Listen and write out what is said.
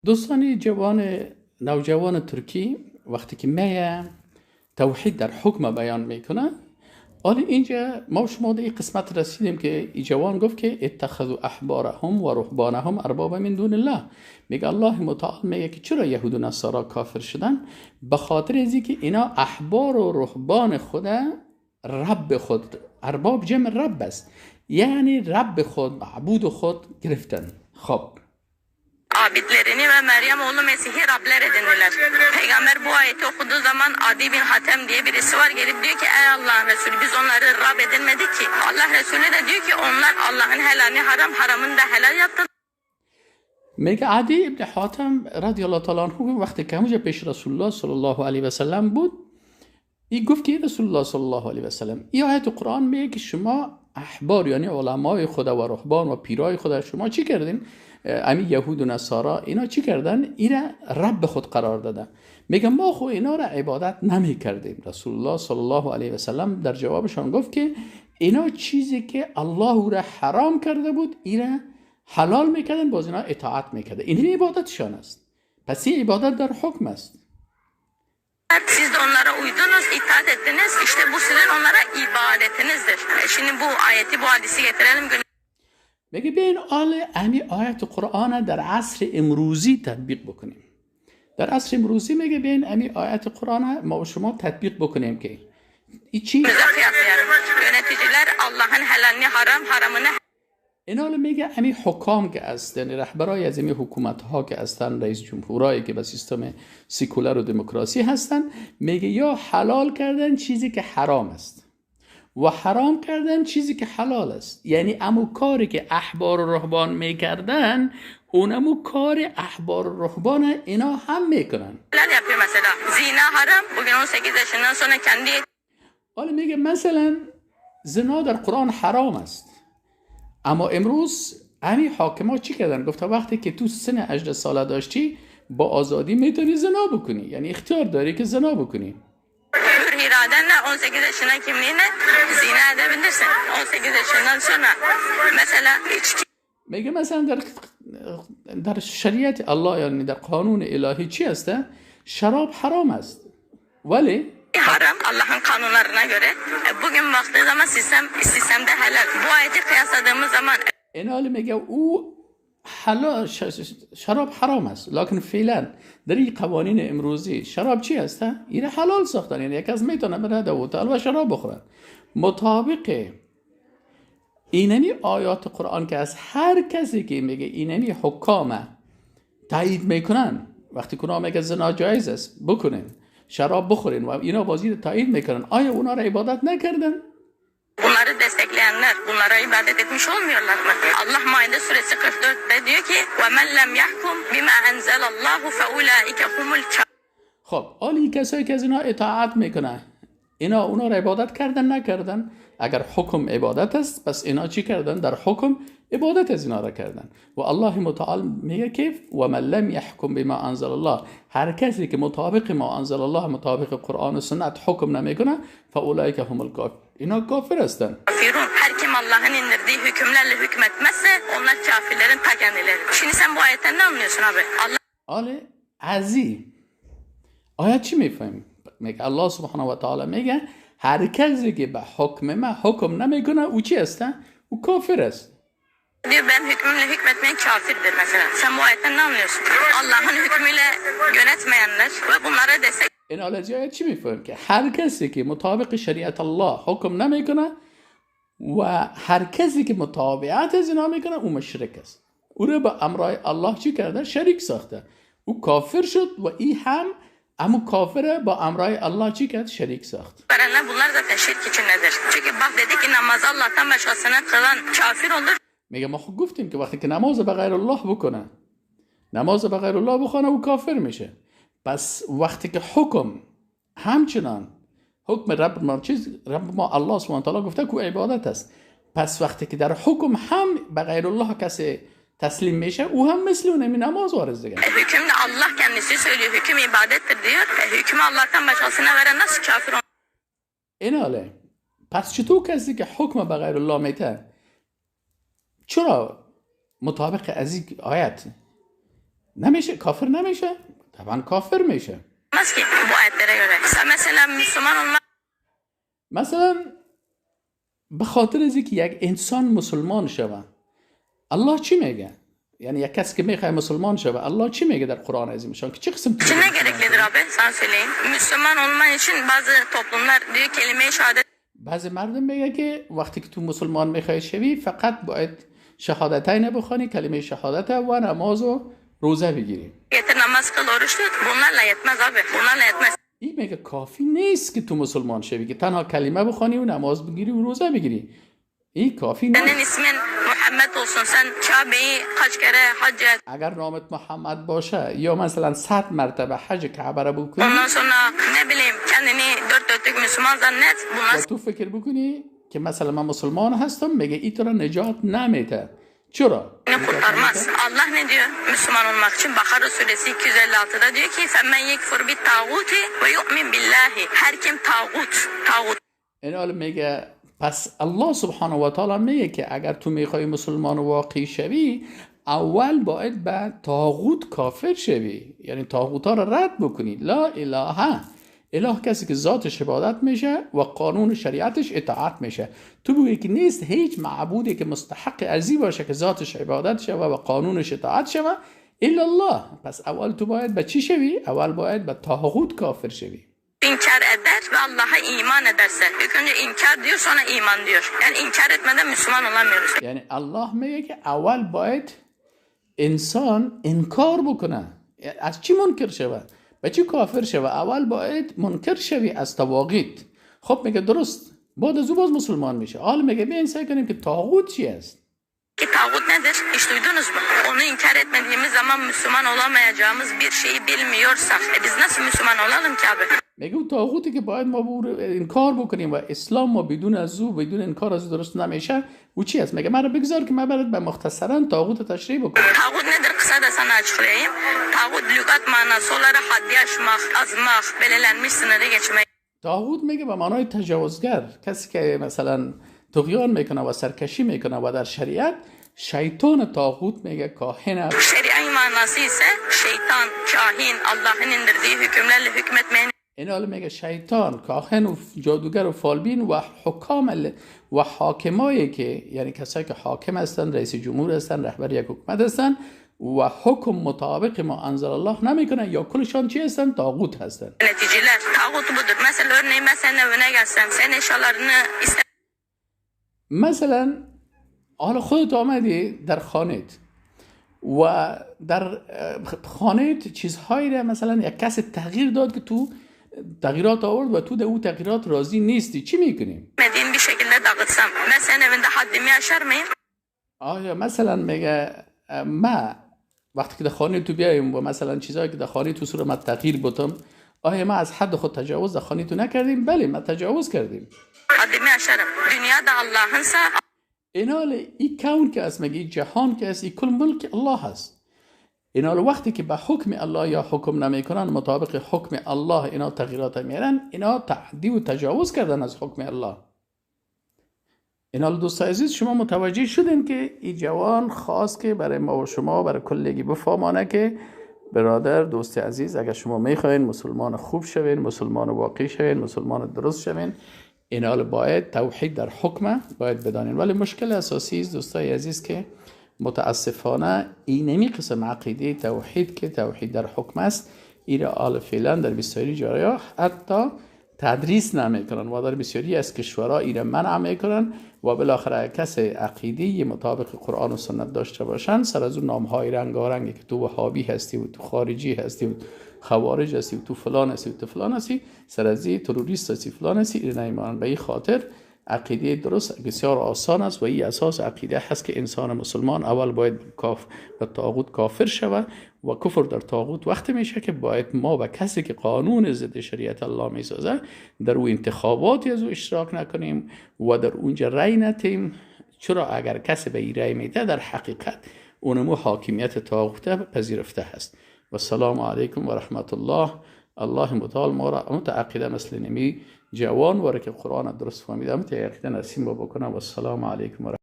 دوستان نوجوان ترکی وقتی که می توحید در حکم بیان میکنه، حالا اینجا ما شما در این قسمت رسیدیم که این جوان گفت که اتخذوا احبارهم و رهبانهم اربابا من دون الله. میگه الله متعال میگه که چرا یهود و نصارا کافر شدن؟ به خاطر اینکه که اینا احبار و رهبان خود رب خود، ارباب جمع رب است، یعنی رب خود، معبود خود گرفتن. خب abidlerini ve Meryem oğlu Mesih'i Rabler edindiler. Peygamber bu ayeti okuduğu zaman Adi bin Hatem diye birisi var, gelip diyor ki ey Allah'ın Resulü biz onları Rab edinmedik ki. Allah Resulü de diyor ki onlar Allah'ın helalini haram, haramını da helal yaptılar. میگه عدی ابن حاتم رضی الله تعالی عنه وقتی که همونجا پیش رسول الله صلی الله علیه و سلم بود، این گفت که رسول الله صلی الله علیه و سلم این آیت قرآن میگه که شما احبار یعنی علمای خدا و رهبان و پیرای خدا شما چی کردین؟ امی یهود و نصارا اینا چی کردن؟ اینا رب خود قرار دادن. میگه ما خو اینا را عبادت نمی کردیم. رسول الله صلی الله علیه و سلم در جوابشان گفت که اینا چیزی که الله را حرام کرده بود اینا حلال میکردن، باز اینا اطاعت میکردن. این عبادتشان است. پس این عبادت در حکم است. Siz de onlara uydunuz, itaat ettiniz. İşte bu sizin onlara ibadetinizdir. Şimdi bu ayeti, bu hadisi getirelim. میگه بین امی آیت قرآن در عصر امروزی تطبیق بکنیم. در عصر امروزی میگه بین امی آیت قرآن ما و شما تطبیق بکنیم که این چی؟ Yöneticiler Allah'ın helalini haram, haramını اینا میگه امی حکام که هستن، رهبرای از امی حکومت ها که هستن، رئیس جمهورایی که به سیستم سکولار و دموکراسی هستن، میگه یا حلال کردن چیزی که حرام است و حرام کردن چیزی که حلال است. یعنی امو کاری که احبار و رهبان میکردن اونمو کار احبار و رهبان اینا هم میکنن. yapıyor mesela. Zina haram. Bugün 18 yaşından sonra kendi حالا میگه مثلا زنا در قرآن حرام است، اما امروز همین حاکما چی کردن؟ گفت وقتی که تو سن 18 ساله داشتی با آزادی میتونی زنا بکنی، یعنی اختیار داری که زنا بکنی. hür iradenle 18 yaşına kimliğine zina edebilirsin. 18 yaşından sonra mesela içki میگه مثلا در شریعت الله یعنی در قانون الهی چی هسته؟ شراب حرام است، ولی haram Allah'ın kanunlarına göre. Bugün baktığı zaman sistemde helal. Bu ayeti kıyasladığımız zaman اینال میگه او حلال شراب حرام است، لکن فعلا در این قوانین امروزی شراب چی هسته؟ این حلال ساختن، یعنی یک از میتونه بره در هتل و شراب بخوره. مطابق اینمی آیات قرآن که از هر کسی که میگه اینمی حکام تایید میکنن، وقتی که اونا میگه زنا جایز است بکنن، شراب بخورین و اینا بازی تایید میکنن، آیا اونا را عبادت نکردن؟ bunları destekleyenler bunlara ibadet etmiş olmuyorlar mı? Allah Maide suresi 44'te diyor ki وَمَنْ لَمْ يَحْكُمْ بِمَا أَنْزَلَ اللّٰهُ فَاُولَٰئِكَ هُمُ الْكَافِرُونَ. خب حالی کسایی که از اینا اطاعت میکنن، اینا اونا را عبادت کردن نکردن؟ اگر حکم عبادت است پس اینا چی کردن؟ در حکم عبادت از اینا را کردن. و الله متعال میگه که و من لم یحکم بما انزل الله، هر کسی که مطابق ما انزل الله، مطابق قرآن و سنت حکم نمیکنه، فاولئک هم الکافرون، اینا کافر هستن. Her kim Allah'ın indirdiği hükümlerle hükmetmezse onlar kafirlerin ta kendileri. Şimdi sen bu ayetten ne anlıyorsun abi? آله عزی آیت چی میفهمیم؟ میگه الله سبحانه و تعالی میگه هر کسی که به حکم ما حکم نمیکنه او چی هسته؟ او کافر است. Diyor ben hükmümle hükmetmeyen kafirdir mesela. Sen bu ayetten ne anlıyorsun? Allah'ın hükmüyle yönetmeyenler ve bunlara destek. این آیت آیت چی میفهمیم؟ که هر کسی که مطابق شریعت الله حکم نمیکنه و هر کسی که مطابقت از اینا میکنه او مشرک است. او رو به امرای الله چی کرده؟ شریک ساخته. او کافر شد و این هم اما کافر با امرای الله چی کرد؟ شریک ساخت. Verenler bunlar zaten şirk içindedir. Çünkü bak dedi ki namazı Allah'tan başkasına kılan kafir olur. میگه ما خود گفتیم که وقتی که نماز به غیر الله بکنه، نماز به غیر الله بخونه او کافر میشه. پس وقتی که حکم همچنان حکم رب ما الله سبحانه و تعالی گفته که عبادت است، پس وقتی که در حکم هم به غیر الله کسی teslim میشه او هم مثل اون نماز وارز دیگه. Hükümle Allah kendisi söylüyor. Hüküm ibadettir diyor. Hükmü Allah'tan başkasına veren nasıl kafir olur? ایناله. پس چطور کسی که حکم به غیر الله میده چرا مطابق از این آیت نمیشه، کافر نمیشه، طبعا کافر میشه. که باید بره مثلا مسلمان مثلا به خاطر از اینکه یک انسان مسلمان شوه، الله چی میگه؟ یعنی یک کسی که میخواد مسلمان شوه، الله چی میگه در قرآن عظیمشان که چه قسم için ne gereklidir abi? Sen söyleyin. Müslüman olman için bazı toplumlar diyor kelime-i şehadet. بعضی مردم میگه که وقتی که تو مسلمان میخوای شوی فقط باید شهادتین بخوانی، کلمه شهادت و نماز و روزه بگیری. Getir namaz kıl, oruç tut. Bunlarla yetmez abi. Bunlarla yetmez. این میگه کافی نیست که تو مسلمان شوی که تنها کلمه بخوانی و نماز بگیری و روزه بگیری. این کافی نیست. Senin ismin Muhammed olsun. Sen Kabe'yi kaç kere hac et. اگر نامت محمد باشه یا مثلا 100 مرتبه حج کعبه را بکنی، Ondan sonra ne bileyim kendini dört dörtlük Müslüman zannet. Bunlar و تو فکر بکنی که مثلا من مسلمان هستم، میگه این تو را نجات نمیده. چرا؟ seni kurtarmaz. Allah ne diyor Müslüman olmak için? Bakara suresi 256'da diyor ki فَمَنْ يَكْفُرْ بِالطَّاغُوتِ وَيُؤْمِنْ بِاللّٰهِ. Her kim tağut. این حال میگه پس الله سبحانه و تعالی میگه که اگر تو میخوای مسلمان واقعی شوی، اول باید به طاغوت کافر شوی، یعنی طاغوت ها را رد بکنی. لا اله، اله کسی که ذاتش عبادت میشه و قانون شریعتش اطاعت میشه. تو بگویی که نیست هیچ معبودی که مستحق ازی باشه که ذاتش عبادت شوه و قانونش اطاعت شوه الا الله. پس اول تو باید به چی شوی؟ اول باید به طاغوت کافر شوی. İnkar eder ve Allah'a iman ederse. İlk önce inkar diyor, sonra iman diyor. Yani inkar etmeden Müslüman olamıyoruz. یعنی الله میگه که اول باید انسان انکار بکنه. از چی منکر شوه؟ به چی کافر شوه؟ اول باید منکر شوی از طواغیت. خب میگه درست، بعد از او باز مسلمان میشه. حالا میگه بیاین سعی کنیم که طاغوت چی است. Ki tağut nedir? Hiç duydunuz mu? Onu inkar etmediğimiz zaman Müslüman olamayacağımız bir şeyi bilmiyorsak biz nasıl Müslüman olalım ki abi? میگه اون طاغوتی که باید ما انکار بکنیم و اسلام ما بدون از او، بدون انکار از او درست نمیشه، او چی است؟ میگه من رو بگذار که من برات به مختصرا طاغوت تشریح بکنم. Tağut nedir? Kısa da sana açıklayayım. Tağut lügat manası olarak haddi aşmak, azmak, belirlenmiş sınırı geçmek. طاغوت میگه به معنای تجاوزگر، کسی که مثلا طغیان میکنه و سرکشی میکنه و در شریعت şeytan طاغوت میگه کاهن. Şeriat manası ise şeytan, kahin, Allah'ın indirdiği hükümlerle hükmetmeyen. این حالا میگه شیطان، کاهن و جادوگر و فالبین و حکام و حاکمایی که یعنی کسایی که حاکم هستن، رئیس جمهور هستن، رهبر یک حکومت هستن و حکم مطابق ما انزل الله نمیکنن یا کلشان چی هستن؟ طاغوت هستن. Yöneticiler tağut budur. Mesela örneğin ben senin evine gelsem, senin eşyalarını مثلا حالا خودت آمدی در خانت و در خانت چیزهایی را مثلا یک کس تغییر داد که تو تغییرات آورد و تو در اون تغییرات راضی نیستی، چی میکنیم؟ bir şekilde dağıtsam ben senin evinde haddimi aşar mıyım? آیا مثلا میگه ما وقتی که در خانه تو بیایم و مثلا چیزهایی که در خانه تو سر ما تغییر بودم، آیا ما از حد خود تجاوز در خانه تو نکردیم؟ بله ما تجاوز کردیم. Haddimi aşarım. Dünya da Allah'ınsa اینال این کون که است، میگه جهان که است، این کل ملک الله هست. اینال وقتی که به حکم الله یا حکم نمیکنن، مطابق حکم الله اینا تغییرات میارن، اینا تعدی و تجاوز کردن از حکم الله. اینال دوست عزیز شما متوجه شدین که این جوان خواست که برای ما و شما، برای کلگی بفهمانه که برادر، دوست عزیز، اگر شما میخواین مسلمان خوب شوین، مسلمان واقعی شوین، مسلمان درست شوین، اینال باید توحید در حکم باید بدانین. ولی مشکل اساسی است دوستای عزیز که متاسفانه این نمی قسم عقیده توحید که توحید در حکم است، این را فعلا در بسیاری جاها حتی تدریس نمیکنن و در بسیاری از کشورها این را منع میکنن و بالاخره کسی عقیده مطابق قرآن و سنت داشته باشن، سر از اون نامهای رنگارنگی که تو وهابی هستی و تو خارجی هستی و خوارج هستی و تو فلان هستی و تو فلان هستی، سر از تروریست هستی فلان هستی، این نمیمانن. به این خاطر عقیده درست بسیار آسان است و این اساس عقیده هست که انسان مسلمان اول باید به طاغوت کافر شود و کفر در طاغوت وقت میشه که باید ما به کسی که قانون ضد شریعت الله میسازه در او انتخاباتی از او اشتراک نکنیم و در اونجا رأی ندیم. چرا اگر کسی به این رأی میده در حقیقت اونمو حاکمیت طاغوت پذیرفته هست. و السلام علیکم و رحمت الله. الله متعال ما را متعقیده مثل نمی جوان وره که قرآن درست فهمیده عقیده نصیب بکنه. و السلام علیکم و رحمت الله.